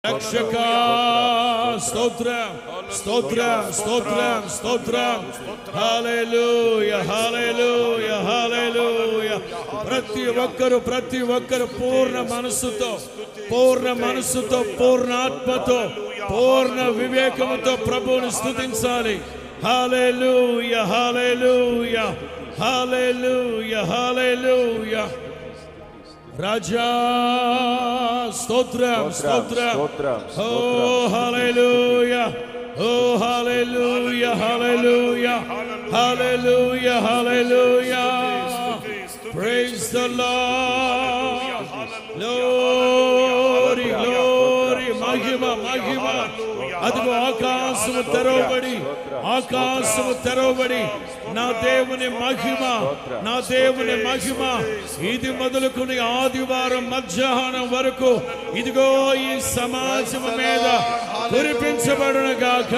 రక్షక స్తోత్రం స్తోత్రం స్తోత్రం స్తోత్రం హల్లెలూయా హల్లెలూయా హల్లెలూయా. ప్రతి ఒక్కరు పూర్ణ మనస్సుతో పూర్ణ ఆత్మతో పూర్ణ వివేకముతో ప్రభువుని స్తుతించాలి. హల్లెలూయా హల్లెలూయా హల్లెలూయా హల్లెలూయా. రాజా స్తోత్రం స్తోత్రం. ఓ హల్లెలూయా ఓ హల్లెలూయా హల్లెలూయా హల్లెలూయా హల్లెలూయా. Praise the lord. Glory glory. మహిమ మహిమ. అదిగో ఆకాశము తెరవబడి నా దేవుని మహిమ ఇది మొదలుకొని ఆదివారం మధ్యాహ్నం వరకు ఇదిగో ఈ సమాజం మీద కురిపించబడును గాక.